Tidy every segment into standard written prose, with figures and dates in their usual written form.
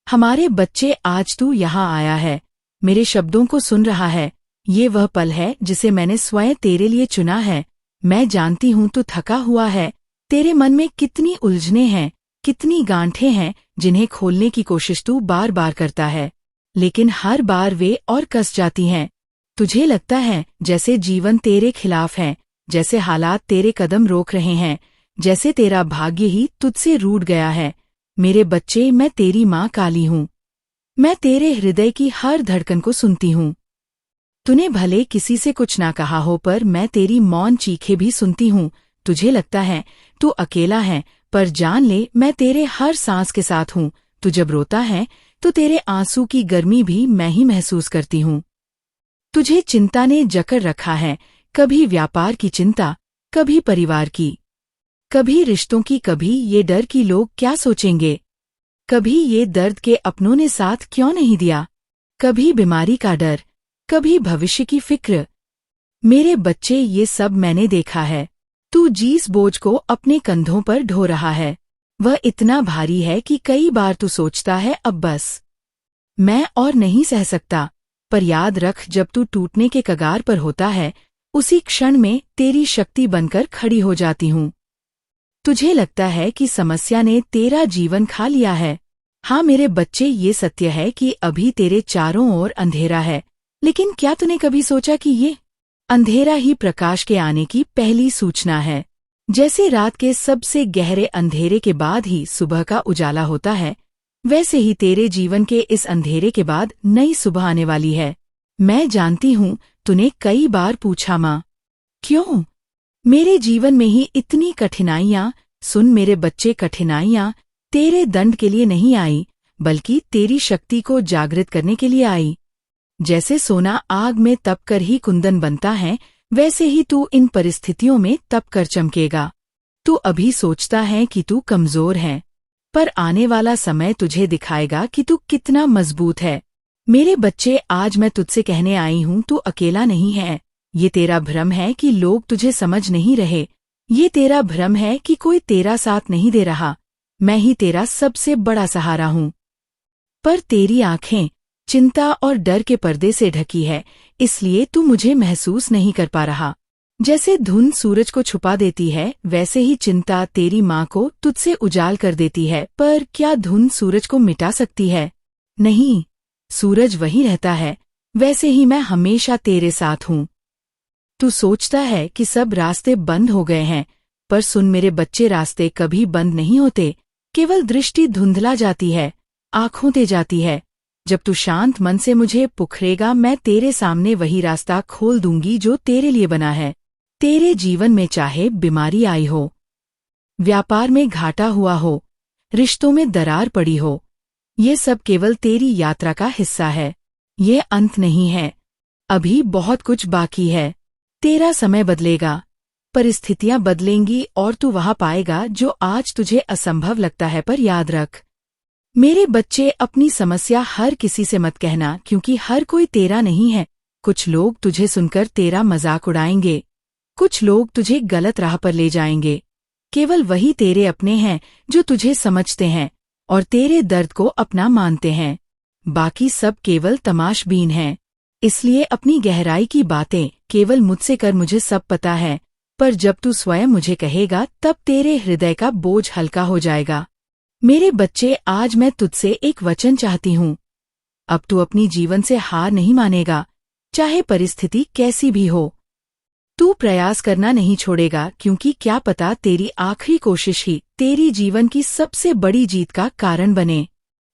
हमारे बच्चे, आज तू यहाँ आया है, मेरे शब्दों को सुन रहा है। ये वह पल है जिसे मैंने स्वयं तेरे लिए चुना है। मैं जानती हूँ तू थका हुआ है, तेरे मन में कितनी उलझने हैं, कितनी गांठें हैं जिन्हें खोलने की कोशिश तू बार बार करता है, लेकिन हर बार वे और कस जाती हैं। तुझे लगता है जैसे जीवन तेरे खिलाफ है, जैसे हालात तेरे कदम रोक रहे हैं, जैसे तेरा भाग्य ही तुझसे रूठ गया है। मेरे बच्चे, मैं तेरी माँ काली हूँ। मैं तेरे हृदय की हर धड़कन को सुनती हूँ। तूने भले किसी से कुछ ना कहा हो, पर मैं तेरी मौन चीखें भी सुनती हूँ। तुझे लगता है तू अकेला है, पर जान ले मैं तेरे हर सांस के साथ हूँ। तू जब रोता है तो तेरे आंसू की गर्मी भी मैं ही महसूस करती हूँ। तुझे चिंता ने जकड़ रखा है, कभी व्यापार की चिंता, कभी परिवार की, कभी रिश्तों की, कभी ये डर कि लोग क्या सोचेंगे, कभी ये दर्द के अपनों ने साथ क्यों नहीं दिया, कभी बीमारी का डर, कभी भविष्य की फिक्र। मेरे बच्चे, ये सब मैंने देखा है। तू जिस बोझ को अपने कंधों पर ढो रहा है वह इतना भारी है कि कई बार तू सोचता है अब बस, मैं और नहीं सह सकता। पर याद रख, जब तू टूटने के कगार पर होता है, उसी क्षण में तेरी शक्ति बनकर खड़ी हो जाती हूँ। तुझे लगता है कि समस्या ने तेरा जीवन खा लिया है। हाँ मेरे बच्चे, ये सत्य है कि अभी तेरे चारों ओर अंधेरा है, लेकिन क्या तूने कभी सोचा कि ये अंधेरा ही प्रकाश के आने की पहली सूचना है। जैसे रात के सबसे गहरे अंधेरे के बाद ही सुबह का उजाला होता है, वैसे ही तेरे जीवन के इस अंधेरे के बाद नई सुबह आने वाली है। मैं जानती हूँ तूने कई बार पूछा, माँ क्यों मेरे जीवन में ही इतनी कठिनाइयाँ। सुन मेरे बच्चे, कठिनाइयाँ तेरे दंड के लिए नहीं आई, बल्कि तेरी शक्ति को जागृत करने के लिए आई। जैसे सोना आग में तप कर ही कुंदन बनता है, वैसे ही तू इन परिस्थितियों में तप कर चमकेगा। तू अभी सोचता है कि तू कमजोर है, पर आने वाला समय तुझे दिखाएगा कि तू कितना मजबूत है। मेरे बच्चे, आज मैं तुझसे कहने आई हूँ, तू अकेला नहीं है। ये तेरा भ्रम है कि लोग तुझे समझ नहीं रहे। ये तेरा भ्रम है कि कोई तेरा साथ नहीं दे रहा। मैं ही तेरा सबसे बड़ा सहारा हूँ। पर तेरी आंखें चिंता और डर के पर्दे से ढकी है, इसलिए तू मुझे महसूस नहीं कर पा रहा। जैसे धुंध सूरज को छुपा देती है, वैसे ही चिंता तेरी माँ को तुझसे उजाल कर देती है। पर क्या धुंध सूरज को मिटा सकती है? नहीं, सूरज वही रहता है। वैसे ही मैं हमेशा तेरे साथ हूँ। तू सोचता है कि सब रास्ते बंद हो गए हैं, पर सुन मेरे बच्चे, रास्ते कभी बंद नहीं होते। केवल दृष्टि धुंधला जाती है, आँखों ते जाती है। जब तू शांत मन से मुझे पुकारेगा, मैं तेरे सामने वही रास्ता खोल दूंगी जो तेरे लिए बना है। तेरे जीवन में चाहे बीमारी आई हो, व्यापार में घाटा हुआ हो, रिश्तों में दरार पड़ी हो, ये सब केवल तेरी यात्रा का हिस्सा है। ये अंत नहीं है, अभी बहुत कुछ बाकी है। तेरा समय बदलेगा, परिस्थितियां बदलेंगी और तू वहां पाएगा जो आज तुझे असंभव लगता है। पर याद रख मेरे बच्चे, अपनी समस्या हर किसी से मत कहना, क्योंकि हर कोई तेरा नहीं है। कुछ लोग तुझे सुनकर तेरा मजाक उड़ाएंगे, कुछ लोग तुझे गलत राह पर ले जाएंगे। केवल वही तेरे अपने हैं जो तुझे समझते हैं और तेरे दर्द को अपना मानते हैं। बाकी सब केवल तमाशबीन हैं। इसलिए अपनी गहराई की बातें केवल मुझसे कर। मुझे सब पता है, पर जब तू स्वयं मुझे कहेगा, तब तेरे हृदय का बोझ हल्का हो जाएगा। मेरे बच्चे, आज मैं तुझसे एक वचन चाहती हूँ। अब तू अपनी जीवन से हार नहीं मानेगा, चाहे परिस्थिति कैसी भी हो। तू प्रयास करना नहीं छोड़ेगा, क्योंकि क्या पता तेरी आखिरी कोशिश ही तेरी जीवन की सबसे बड़ी जीत का कारण बने।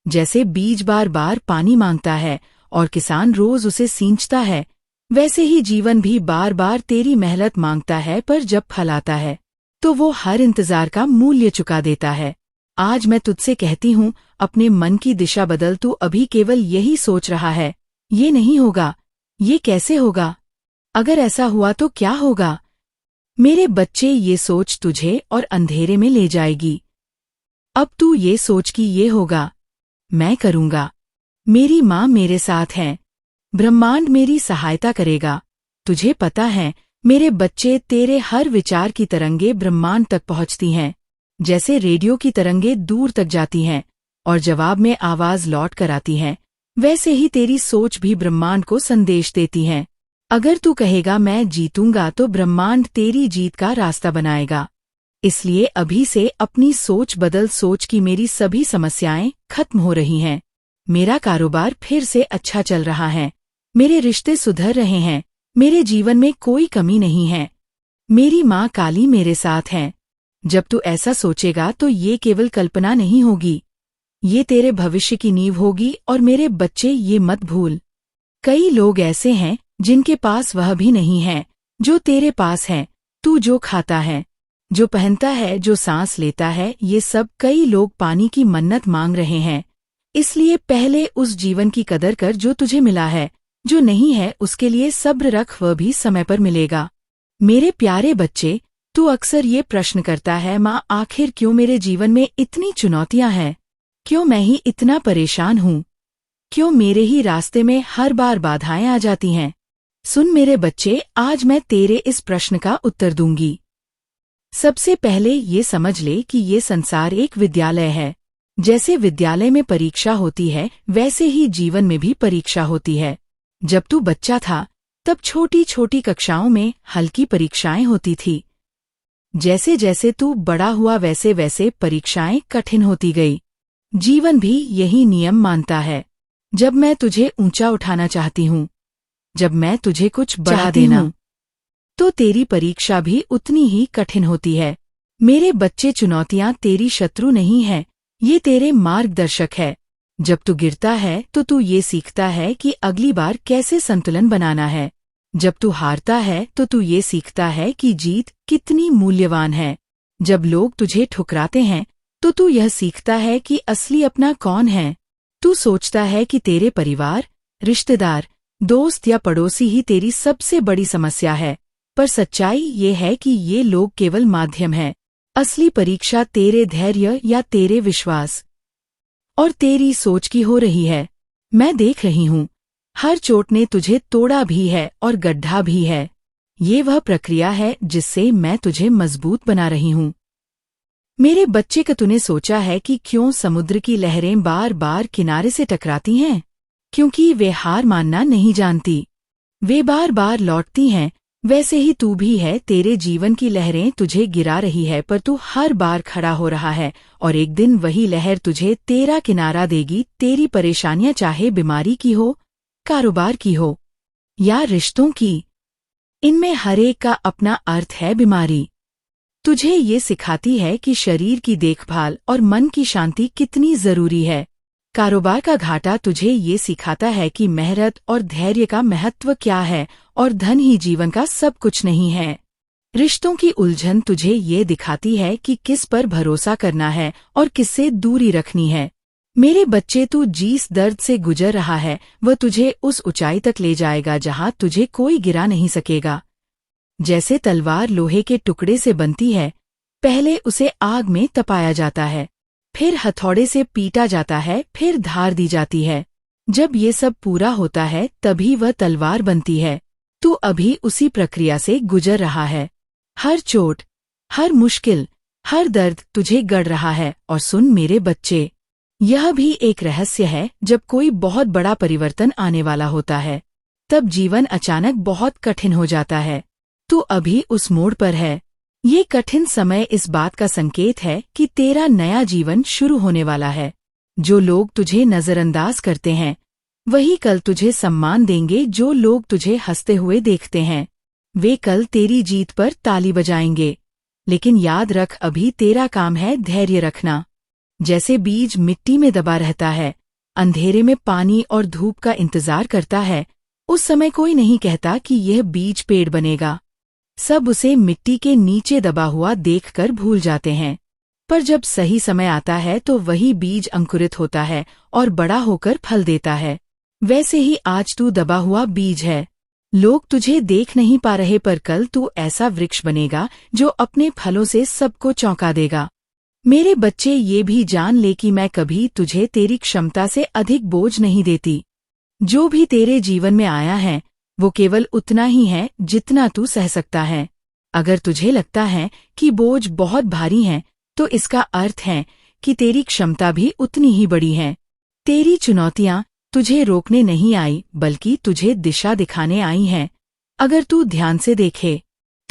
जैसे बीज बार बार पानी मांगता है और किसान रोज उसे सींचता है, वैसे ही जीवन भी बार बार तेरी मेहनत मांगता है, पर जब फल आता है तो वो हर इंतजार का मूल्य चुका देता है। आज मैं तुझसे कहती हूँ, अपने मन की दिशा बदल। तू अभी केवल यही सोच रहा है, ये नहीं होगा, ये कैसे होगा, अगर ऐसा हुआ तो क्या होगा। मेरे बच्चे, ये सोच तुझे और अंधेरे में ले जाएगी। अब तू ये सोच कि ये होगा, मैं करूँगा, मेरी माँ मेरे साथ है, ब्रह्मांड मेरी सहायता करेगा। तुझे पता है मेरे बच्चे, तेरे हर विचार की तरंगे ब्रह्मांड तक पहुँचती हैं, जैसे रेडियो की तरंगे दूर तक जाती हैं। और जवाब में आवाज लौट कर आती है। वैसे ही तेरी सोच भी ब्रह्मांड को संदेश देती है। अगर तू कहेगा मैं जीतूंगा तो ब्रह्मांड तेरी जीत का रास्ता बनाएगा। इसलिए अभी से अपनी सोच बदल, सोच कि मेरी सभी समस्याएं खत्म हो रही हैं, मेरा कारोबार फिर से अच्छा चल रहा है, मेरे रिश्ते सुधर रहे हैं, मेरे जीवन में कोई कमी नहीं है, मेरी माँ काली मेरे साथ है। जब तू ऐसा सोचेगा तो ये केवल कल्पना नहीं होगी, ये तेरे भविष्य की नींव होगी। और मेरे बच्चे, ये मत भूल, कई लोग ऐसे हैं जिनके पास वह भी नहीं है जो तेरे पास है। तू जो खाता है, जो पहनता है, जो सांस लेता है, ये सब कई लोग पानी की मन्नत मांग रहे हैं। इसलिए पहले उस जीवन की कदर कर जो तुझे मिला है। जो नहीं है उसके लिए सब्र रख, वह भी समय पर मिलेगा। मेरे प्यारे बच्चे, तू अक्सर ये प्रश्न करता है, माँ आखिर क्यों मेरे जीवन में इतनी चुनौतियां हैं, क्यों मैं ही इतना परेशान हूँ, क्यों मेरे ही रास्ते में हर बार बाधाएं आ जाती हैं। सुन मेरे बच्चे, आज मैं तेरे इस प्रश्न का उत्तर दूंगी। सबसे पहले ये समझ ले कि ये संसार एक विद्यालय है। जैसे विद्यालय में परीक्षा होती है, वैसे ही जीवन में भी परीक्षा होती है। जब तू बच्चा था तब छोटी छोटी कक्षाओं में हल्की परीक्षाएं होती थी। जैसे जैसे तू बड़ा हुआ वैसे वैसे परीक्षाएं कठिन होती गई। जीवन भी यही नियम मानता है। जब मैं तुझे ऊंचा उठाना चाहती हूँ, जब मैं तुझे कुछ बढ़ा देना, तो तेरी परीक्षा भी उतनी ही कठिन होती है। मेरे बच्चे, चुनौतियां तेरी शत्रु नहीं है, ये तेरे मार्गदर्शक है। जब तू गिरता है तो तू ये सीखता है कि अगली बार कैसे संतुलन बनाना है। जब तू हारता है तो तू ये सीखता है कि जीत कितनी मूल्यवान है। जब लोग तुझे ठुकराते हैं तो तू यह सीखता है कि असली अपना कौन है। तू सोचता है कि तेरे परिवार, रिश्तेदार, दोस्त या पड़ोसी ही तेरी सबसे बड़ी समस्या है, पर सच्चाई ये है कि ये लोग केवल माध्यम है। असली परीक्षा तेरे धैर्य या तेरे विश्वास और तेरी सोच की हो रही है। मैं देख रही हूँ, हर चोट ने तुझे तोड़ा भी है और गड्ढा भी है। ये वह प्रक्रिया है जिससे मैं तुझे मजबूत बना रही हूँ। मेरे बच्चे, का तूने सोचा है कि क्यों समुद्र की लहरें बार बार किनारे से टकराती हैं? क्योंकि वे हार मानना नहीं जानती, वे बार बार लौटती हैं। वैसे ही तू भी है, तेरे जीवन की लहरें तुझे गिरा रही है, पर तू हर बार खड़ा हो रहा है और एक दिन वही लहर तुझे तेरा किनारा देगी। तेरी परेशानियां चाहे बीमारी की हो, कारोबार की हो या रिश्तों की, इनमें हर एक का अपना अर्थ है। बीमारी तुझे ये सिखाती है कि शरीर की देखभाल और मन की शांति कितनी जरूरी है। कारोबार का घाटा तुझे ये सिखाता है कि मेहनत और धैर्य का महत्व क्या है, और धन ही जीवन का सब कुछ नहीं है। रिश्तों की उलझन तुझे ये दिखाती है कि किस पर भरोसा करना है और किससे दूरी रखनी है। मेरे बच्चे, तू जिस दर्द से गुजर रहा है वह तुझे उस ऊंचाई तक ले जाएगा जहां तुझे कोई गिरा नहीं सकेगा। जैसे तलवार लोहे के टुकड़े से बनती है, पहले उसे आग में तपाया जाता है, फिर हथौड़े से पीटा जाता है, फिर धार दी जाती है। जब ये सब पूरा होता है तभी वह तलवार बनती है। तू अभी उसी प्रक्रिया से गुजर रहा है। हर चोट, हर मुश्किल, हर दर्द तुझे गढ़ रहा है। और सुन मेरे बच्चे, यह भी एक रहस्य है, जब कोई बहुत बड़ा परिवर्तन आने वाला होता है तब जीवन अचानक बहुत कठिन हो जाता है। तू अभी उस मोड़ पर है। ये कठिन समय इस बात का संकेत है कि तेरा नया जीवन शुरू होने वाला है। जो लोग तुझे नजरअंदाज करते हैं वही कल तुझे सम्मान देंगे। जो लोग तुझे हंसते हुए देखते हैं वे कल तेरी जीत पर ताली बजाएंगे। लेकिन याद रख, अभी तेरा काम है धैर्य रखना। जैसे बीज मिट्टी में दबा रहता है, अंधेरे में पानी और धूप का इंतजार करता है, उस समय कोई नहीं कहता कि यह बीज पेड़ बनेगा। सब उसे मिट्टी के नीचे दबा हुआ देखकर भूल जाते हैं। पर जब सही समय आता है तो वही बीज अंकुरित होता है और बड़ा होकर फल देता है। वैसे ही आज तू दबा हुआ बीज है। लोग तुझे देख नहीं पा रहे, पर कल तू ऐसा वृक्ष बनेगा जो अपने फलों से सबको चौंका देगा। मेरे बच्चे, ये भी जान ले कि मैं कभी तुझे तेरी क्षमता से अधिक बोझ नहीं देती। जो भी तेरे जीवन में आया है वो केवल उतना ही है जितना तू सह सकता है। अगर तुझे लगता है कि बोझ बहुत भारी है तो इसका अर्थ है कि तेरी क्षमता भी उतनी ही बड़ी है। तेरी चुनौतियां तुझे रोकने नहीं आई बल्कि तुझे दिशा दिखाने आई हैं। अगर तू ध्यान से देखे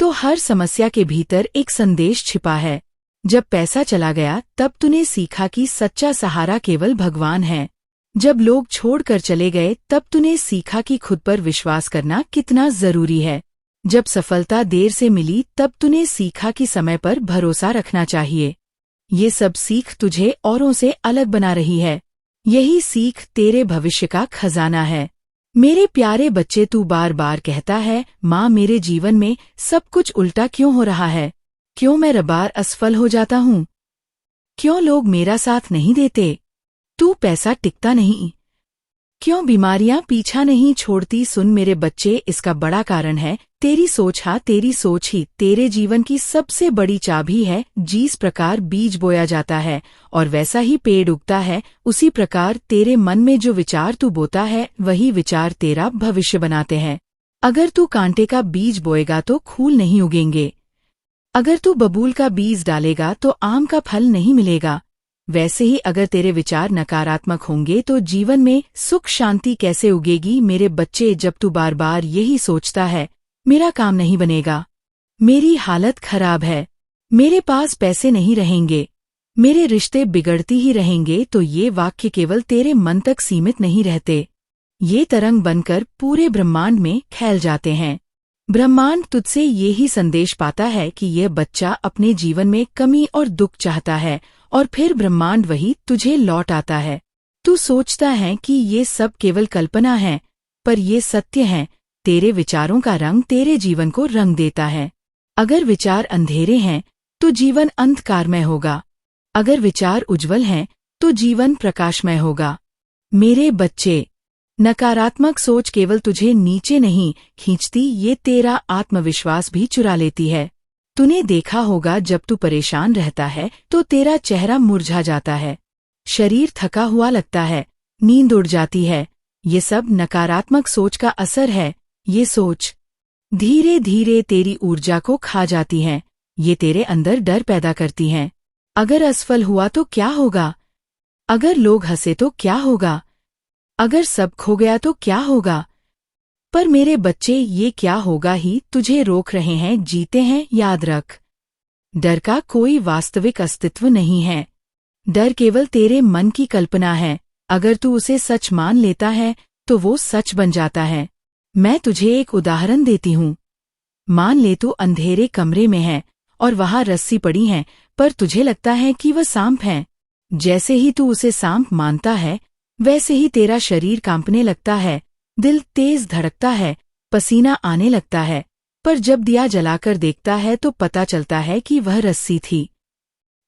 तो हर समस्या के भीतर एक संदेश छिपा है। जब पैसा चला गया तब तूने सीखा कि सच्चा सहारा केवल भगवान है। जब लोग छोड़कर चले गए तब तूने सीखा कि खुद पर विश्वास करना कितना जरूरी है। जब सफलता देर से मिली तब तूने सीखा कि समय पर भरोसा रखना चाहिए। ये सब सीख तुझे औरों से अलग बना रही है। यही सीख तेरे भविष्य का खजाना है। मेरे प्यारे बच्चे, तू बार बार कहता है, माँ मेरे जीवन में सब कुछ उल्टा क्यों हो रहा है? क्यों मैं बार असफल हो जाता हूँ? क्यों लोग मेरा साथ नहीं देते? तू पैसा टिकता नहीं? क्यों बीमारियां पीछा नहीं छोड़ती? सुन मेरे बच्चे, इसका बड़ा कारण है तेरी सोच। हाँ, तेरी सोच ही तेरे जीवन की सबसे बड़ी चाबी है। जिस प्रकार बीज बोया जाता है और वैसा ही पेड़ उगता है, उसी प्रकार तेरे मन में जो विचार तू बोता है वही विचार तेरा भविष्य बनाते हैं। अगर तू कांटे का बीज बोएगा तो फूल नहीं उगेंगे। अगर तू बबूल का बीज डालेगा तो आम का फल नहीं मिलेगा। वैसे ही अगर तेरे विचार नकारात्मक होंगे तो जीवन में सुख शांति कैसे उगेगी? मेरे बच्चे, जब तू बार बार यही सोचता है, मेरा काम नहीं बनेगा, मेरी हालत खराब है, मेरे पास पैसे नहीं रहेंगे, मेरे रिश्ते बिगड़ती ही रहेंगे, तो ये वाक्य केवल तेरे मन तक सीमित नहीं रहते। ये तरंग बनकर पूरे ब्रह्मांड में फैल जाते हैं। ब्रह्मांड तुझसे ये ही संदेश पाता है कि यह बच्चा अपने जीवन में कमी और दुख चाहता है, और फिर ब्रह्मांड वही तुझे लौट आता है। तू सोचता है कि ये सब केवल कल्पना है, पर ये सत्य है। तेरे विचारों का रंग तेरे जीवन को रंग देता है। अगर विचार अंधेरे हैं तो जीवन अंधकारमय होगा। अगर विचार उज्जवल हैं तो जीवन प्रकाशमय होगा। मेरे बच्चे, नकारात्मक सोच केवल तुझे नीचे नहीं खींचती, ये तेरा आत्मविश्वास भी चुरा लेती है। तूने देखा होगा, जब तू परेशान रहता है तो तेरा चेहरा मुरझा जाता है, शरीर थका हुआ लगता है, नींद उड़ जाती है। ये सब नकारात्मक सोच का असर है। ये सोच धीरे धीरे तेरी ऊर्जा को खा जाती है। ये तेरे अंदर डर पैदा करती हैं। अगर असफल हुआ तो क्या होगा? अगर लोग हंसे तो क्या होगा? अगर सब खो गया तो क्या होगा? पर मेरे बच्चे, ये क्या होगा ही तुझे रोक रहे हैं जीते हैं। याद रख, डर का कोई वास्तविक अस्तित्व नहीं है। डर केवल तेरे मन की कल्पना है। अगर तू उसे सच मान लेता है तो वो सच बन जाता है। मैं तुझे एक उदाहरण देती हूँ। मान ले तू अंधेरे कमरे में है और वहां रस्सी पड़ी है, पर तुझे लगता है कि वह सांप है। जैसे ही तू उसे सांप मानता है, वैसे ही तेरा शरीर कांपने लगता है, दिल तेज धड़कता है, पसीना आने लगता है। पर जब दिया जलाकर देखता है तो पता चलता है कि वह रस्सी थी।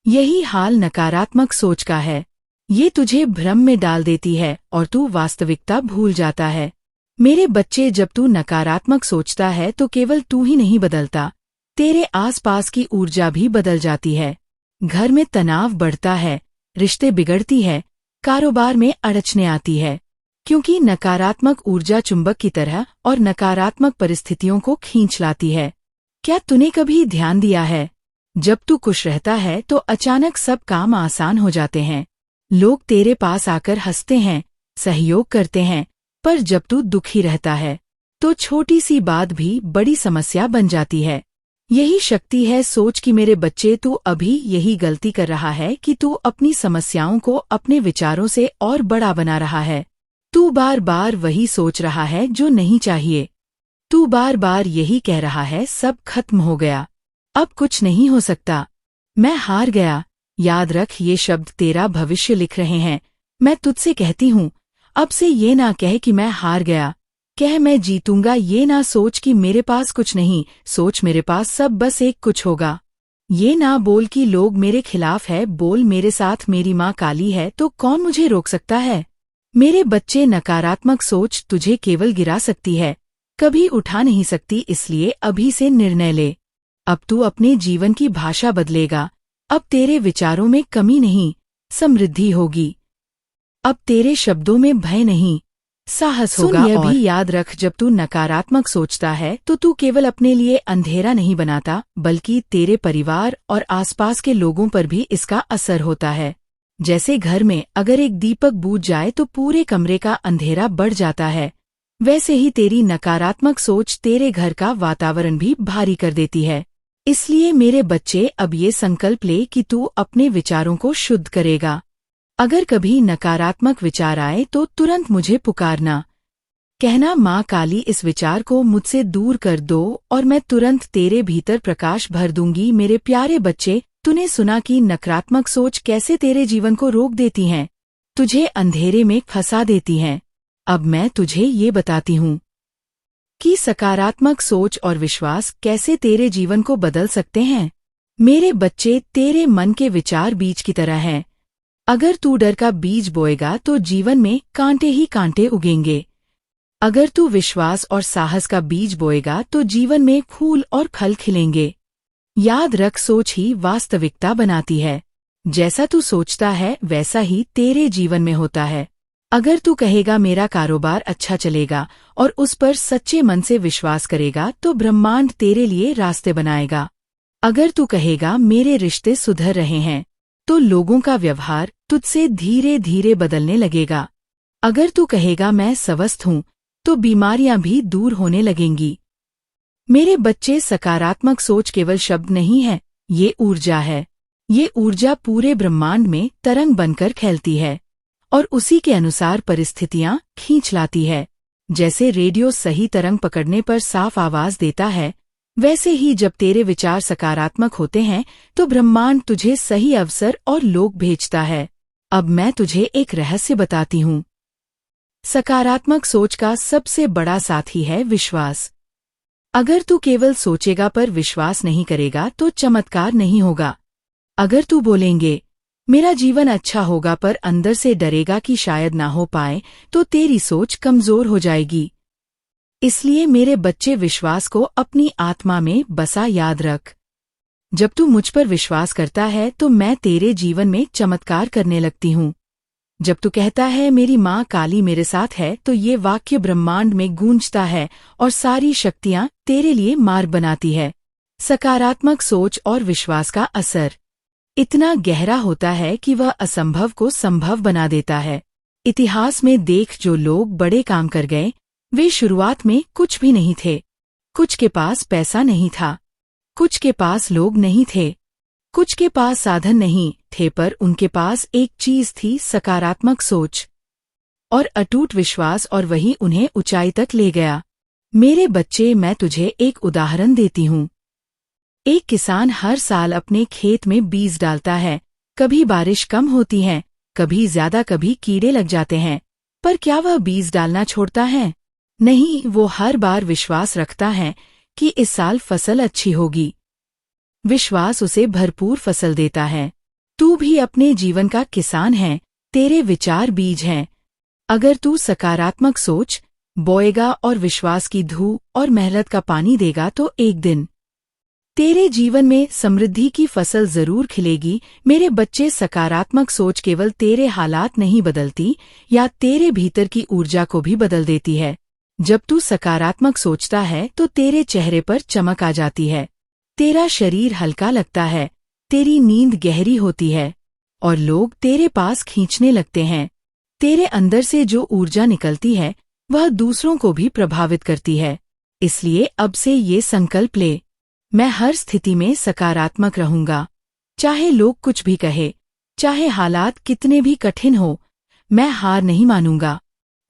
यही हाल नकारात्मक सोच का है। ये तुझे भ्रम में डाल देती है और तू वास्तविकता भूल जाता है। मेरे बच्चे, जब तू नकारात्मक सोचता है तो केवल तू ही नहीं बदलता, तेरे आसपास की ऊर्जा भी बदल जाती है। घर में तनाव बढ़ता है, रिश्ते बिगड़ती है, कारोबार में अड़चने आती है, क्योंकि नकारात्मक ऊर्जा चुंबक की तरह और नकारात्मक परिस्थितियों को खींच लाती है। क्या तूने कभी ध्यान दिया है, जब तू खुश रहता है तो अचानक सब काम आसान हो जाते हैं। लोग तेरे पास आकर हंसते हैं, सहयोग करते हैं, पर जब तू दुखी रहता है तो छोटी सी बात भी बड़ी समस्या बन जाती है। यही शक्ति है सोच की। मेरे बच्चे, तू अभी यही गलती कर रहा है कि तू अपनी समस्याओं को अपने विचारों से और बड़ा बना रहा है। तू बार बार वही सोच रहा है जो नहीं चाहिए। तू बार बार यही कह रहा है, सब खत्म हो गया, अब कुछ नहीं हो सकता, मैं हार गया। याद रख, ये शब्द तेरा भविष्य लिख रहे हैं। मैं तुझसे कहती हूँ, अब से ये ना कह कि मैं हार गया, कह मैं जीतूंगा। ये ना सोच कि मेरे पास कुछ नहीं, सोच मेरे पास सब बस एक कुछ होगा। ये ना बोल कि लोग मेरे खिलाफ है, बोल मेरे साथ मेरी माँ काली है तो कौन मुझे रोक सकता है। मेरे बच्चे, नकारात्मक सोच तुझे केवल गिरा सकती है, कभी उठा नहीं सकती। इसलिए अभी से निर्णय ले। अब तू अपने जीवन की भाषा बदलेगा। अब तेरे विचारों में कमी नहीं, समृद्धि होगी। अब तेरे शब्दों में भय नहीं, साहस होगा। यह भी याद रख, जब तू नकारात्मक सोचता है तो तू केवल अपने लिए अंधेरा नहीं बनाता, बल्कि तेरे परिवार और आसपास के लोगों पर भी इसका असर होता है। जैसे घर में अगर एक दीपक बुझ जाए तो पूरे कमरे का अंधेरा बढ़ जाता है, वैसे ही तेरी नकारात्मक सोच तेरे घर का वातावरण भी भारी कर देती है। इसलिए मेरे बच्चे, अब ये संकल्प ले कि तू अपने विचारों को शुद्ध करेगा। अगर कभी नकारात्मक विचार आए तो तुरंत मुझे पुकारना, कहना माँ काली इस विचार को मुझसे दूर कर दो और मैं तुरंत तेरे भीतर प्रकाश भर दूंगी। मेरे प्यारे बच्चे, तूने सुना कि नकारात्मक सोच कैसे तेरे जीवन को रोक देती हैं, तुझे अंधेरे में फंसा देती हैं। अब मैं तुझे ये बताती हूँ कि सकारात्मक सोच और विश्वास कैसे तेरे जीवन को बदल सकते हैं। मेरे बच्चे, तेरे मन के विचार बीज की तरह हैं। अगर तू डर का बीज बोएगा तो जीवन में कांटे ही कांटे उगेंगे। अगर तू विश्वास और साहस का बीज बोएगा तो जीवन में फूल और फल खिलेंगे। याद रख, सोच ही वास्तविकता बनाती है। जैसा तू सोचता है वैसा ही तेरे जीवन में होता है। अगर तू कहेगा मेरा कारोबार अच्छा चलेगा और उस पर सच्चे मन से विश्वास करेगा तो ब्रह्मांड तेरे लिए रास्ते बनाएगा। अगर तू कहेगा मेरे रिश्ते सुधर रहे हैं तो लोगों का व्यवहार तुझसे धीरे धीरे बदलने लगेगा। अगर तू कहेगा मैं स्वस्थ हूँ तो बीमारियां भी दूर होने लगेंगी। मेरे बच्चे, सकारात्मक सोच केवल शब्द नहीं है, ये ऊर्जा है। ये ऊर्जा पूरे ब्रह्मांड में तरंग बनकर फैलती है और उसी के अनुसार परिस्थितियां खींच लाती है। जैसे रेडियो सही तरंग पकड़ने पर साफ आवाज देता है, वैसे ही जब तेरे विचार सकारात्मक होते हैं तो ब्रह्मांड तुझे सही अवसर और लोग भेजता है। अब मैं तुझे एक रहस्य बताती हूँ। सकारात्मक सोच का सबसे बड़ा साथी है विश्वास। अगर तू केवल सोचेगा पर विश्वास नहीं करेगा तो चमत्कार नहीं होगा। अगर तू बोलेंगे मेरा जीवन अच्छा होगा पर अंदर से डरेगा कि शायद ना हो पाए, तो तेरी सोच कमजोर हो जाएगी। इसलिए मेरे बच्चे, विश्वास को अपनी आत्मा में बसा याद रख। जब तू मुझ पर विश्वास करता है तो मैं तेरे जीवन में चमत्कार करने लगती हूँ। जब तू कहता है मेरी माँ काली मेरे साथ है, तो ये वाक्य ब्रह्मांड में गूंजता है और सारी शक्तियाँ तेरे लिए मार्ग बनाती है। सकारात्मक सोच और विश्वास का असर इतना गहरा होता है कि वह असंभव को संभव बना देता है। इतिहास में देख, जो लोग बड़े काम कर गए वे शुरुआत में कुछ भी नहीं थे। कुछ के पास पैसा नहीं था, कुछ के पास लोग नहीं थे, कुछ के पास साधन नहीं थे, पर उनके पास एक चीज थी, सकारात्मक सोच और अटूट विश्वास, और वही उन्हें ऊंचाई तक ले गया। मेरे बच्चे, मैं तुझे एक उदाहरण देती हूँ। एक किसान हर साल अपने खेत में बीज डालता है। कभी बारिश कम होती है, कभी ज्यादा, कभी कीड़े लग जाते हैं, पर क्या वह बीज डालना छोड़ता है? नहीं, वो हर बार विश्वास रखता है कि इस साल फसल अच्छी होगी। विश्वास उसे भरपूर फसल देता है। तू भी अपने जीवन का किसान है, तेरे विचार बीज हैं। अगर तू सकारात्मक सोच बोएगा और विश्वास की धूप और मेहनत का पानी देगा तो एक दिन तेरे जीवन में समृद्धि की फसल जरूर खिलेगी। मेरे बच्चे, सकारात्मक सोच केवल तेरे हालात नहीं बदलती, या तेरे भीतर की ऊर्जा को भी बदल देती है। जब तू सकारात्मक सोचता है तो तेरे चेहरे पर चमक आ जाती है, तेरा शरीर हल्का लगता है, तेरी नींद गहरी होती है और लोग तेरे पास खींचने लगते हैं। तेरे अंदर से जो ऊर्जा निकलती है वह दूसरों को भी प्रभावित करती है। इसलिए अब से ये संकल्प ले, मैं हर स्थिति में सकारात्मक रहूंगा। चाहे लोग कुछ भी कहे, चाहे हालात कितने भी कठिन हो, मैं हार नहीं मानूंगा।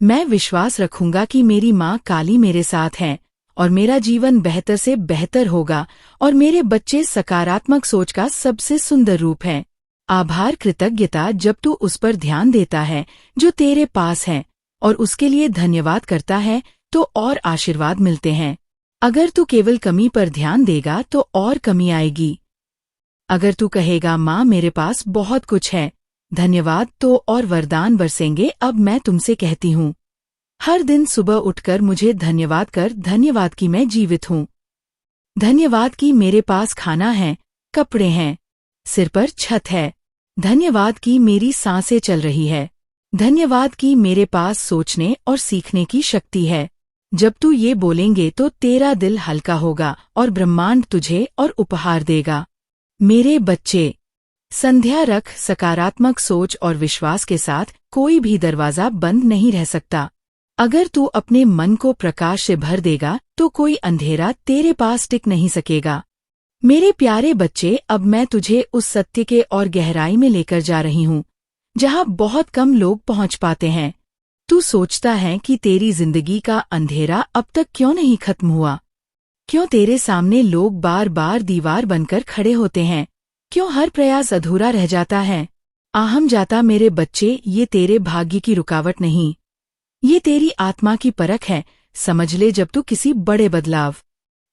मैं विश्वास रखूंगा कि मेरी माँ काली मेरे साथ है और मेरा जीवन बेहतर से बेहतर होगा। और मेरे बच्चे, सकारात्मक सोच का सबसे सुंदर रूप है आभार, कृतज्ञता। जब तू उस पर ध्यान देता है जो तेरे पास है और उसके लिए धन्यवाद करता है तो और आशीर्वाद मिलते हैं। अगर तू केवल कमी पर ध्यान देगा तो और कमी आएगी। अगर तू कहेगा माँ मेरे पास बहुत कुछ है, धन्यवाद, तो और वरदान बरसेंगे। अब मैं तुमसे कहती हूँ, हर दिन सुबह उठकर मुझे धन्यवाद कर। धन्यवाद कि मैं जीवित हूँ, धन्यवाद कि मेरे पास खाना है, कपड़े हैं, सिर पर छत है, धन्यवाद कि मेरी सांसें चल रही है, धन्यवाद कि मेरे पास सोचने और सीखने की शक्ति है। जब तू ये बोलेंगे तो तेरा दिल हल्का होगा और ब्रह्मांड तुझे और उपहार देगा। मेरे बच्चे, संध्या रख, सकारात्मक सोच और विश्वास के साथ कोई भी दरवाजा बंद नहीं रह सकता। अगर तू अपने मन को प्रकाश से भर देगा तो कोई अंधेरा तेरे पास टिक नहीं सकेगा। मेरे प्यारे बच्चे, अब मैं तुझे उस सत्य के और गहराई में लेकर जा रही हूँ जहाँ बहुत कम लोग पहुँच पाते हैं। तू सोचता है कि तेरी जिंदगी का अंधेरा अब तक क्यों नहीं खत्म हुआ? क्यों तेरे सामने लोग बार बार दीवार बनकर खड़े होते हैं? क्यों हर प्रयास अधूरा रह जाता है? आहम जाता मेरे बच्चे, ये तेरे भाग्य की रुकावट नहीं, ये तेरी आत्मा की परख है। समझ ले, जब तू किसी बड़े बदलाव,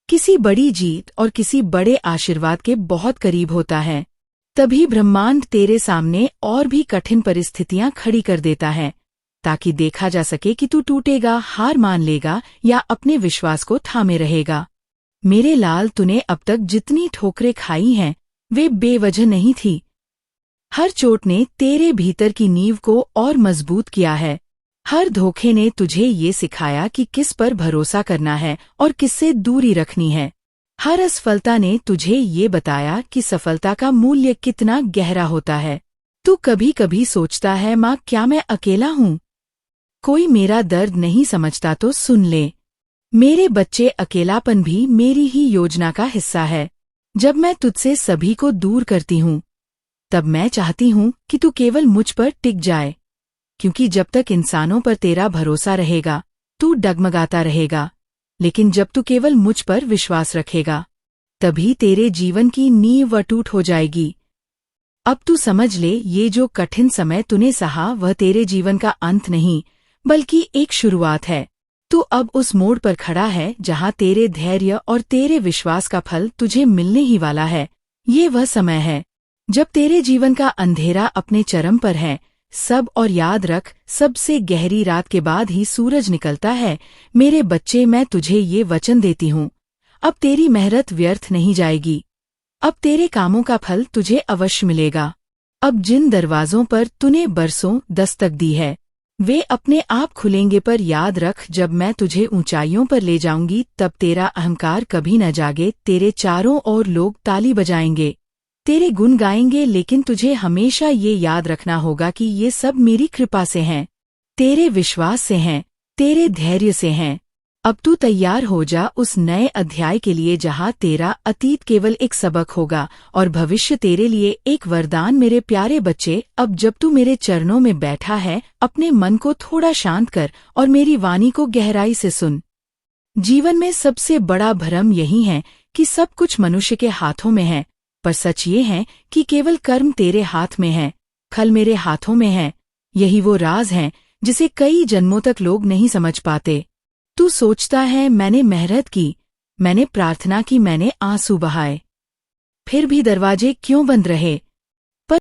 किसी बड़ी जीत और किसी बड़े आशीर्वाद के बहुत करीब होता है, तभी ब्रह्मांड तेरे सामने और भी कठिन परिस्थितियां खड़ी कर देता है, ताकि देखा जा सके कि तू टूटेगा, हार मान लेगा या अपने विश्वास को थामे रहेगा। मेरे लाल, तूने अब तक जितनी ठोकरें खाई हैं वे बेवजह नहीं थी। हर चोट ने तेरे भीतर की नींव को और मजबूत किया है। हर धोखे ने तुझे ये सिखाया कि किस पर भरोसा करना है और किससे दूरी रखनी है। हर असफलता ने तुझे ये बताया कि सफलता का मूल्य कितना गहरा होता है। तू कभी कभी सोचता है, माँ क्या मैं अकेला हूँ? कोई मेरा दर्द नहीं समझता? तो सुन ले मेरे बच्चे, अकेलापन भी मेरी ही योजना का हिस्सा है। जब मैं तुझसे सभी को दूर करती हूँ तब मैं चाहती हूँ कि तू केवल मुझ पर टिक जाए, क्योंकि जब तक इंसानों पर तेरा भरोसा रहेगा तू डगमगाता रहेगा, लेकिन जब तू केवल मुझ पर विश्वास रखेगा तभी तेरे जीवन की नींव अटूट हो जाएगी। अब तू समझ ले, ये जो कठिन समय तूने सहा वह तेरे जीवन का अंत नहीं बल्कि एक शुरुआत है। तू अब उस मोड़ पर खड़ा है जहाँ तेरे धैर्य और तेरे विश्वास का फल तुझे मिलने ही वाला है। ये वह समय है जब तेरे जीवन का अंधेरा अपने चरम पर है। सब और याद रख, सबसे गहरी रात के बाद ही सूरज निकलता है। मेरे बच्चे, मैं तुझे ये वचन देती हूँ, अब तेरी मेहनत व्यर्थ नहीं जाएगी। अब तेरे कामों का फल तुझे अवश्य मिलेगा। अब जिन दरवाजों पर तूने बरसों दस्तक दी है वे अपने आप खुलेंगे, पर याद रख, जब मैं तुझे ऊंचाइयों पर ले जाऊंगी तब तेरा अहंकार कभी न जागे। तेरे चारों ओर लोग ताली बजाएंगे, तेरे गुण गाएंगे, लेकिन तुझे हमेशा ये याद रखना होगा कि ये सब मेरी कृपा से हैं, तेरे विश्वास से हैं, तेरे धैर्य से हैं। अब तू तैयार हो जा उस नए अध्याय के लिए जहाँ तेरा अतीत केवल एक सबक होगा और भविष्य तेरे लिए एक वरदान। मेरे प्यारे बच्चे, अब जब तू मेरे चरणों में बैठा है, अपने मन को थोड़ा शांत कर और मेरी वाणी को गहराई से सुन। जीवन में सबसे बड़ा भ्रम यही है कि सब कुछ मनुष्य के हाथों में है, पर सच ये है कि केवल कर्म तेरे हाथ में है, फल मेरे हाथों में है। यही वो राज है जिसे कई जन्मों तक लोग नहीं समझ पाते। तू सोचता है, मैंने मेहनत की, मैंने प्रार्थना की, मैंने आंसू बहाए, फिर भी दरवाजे क्यों बंद रहे?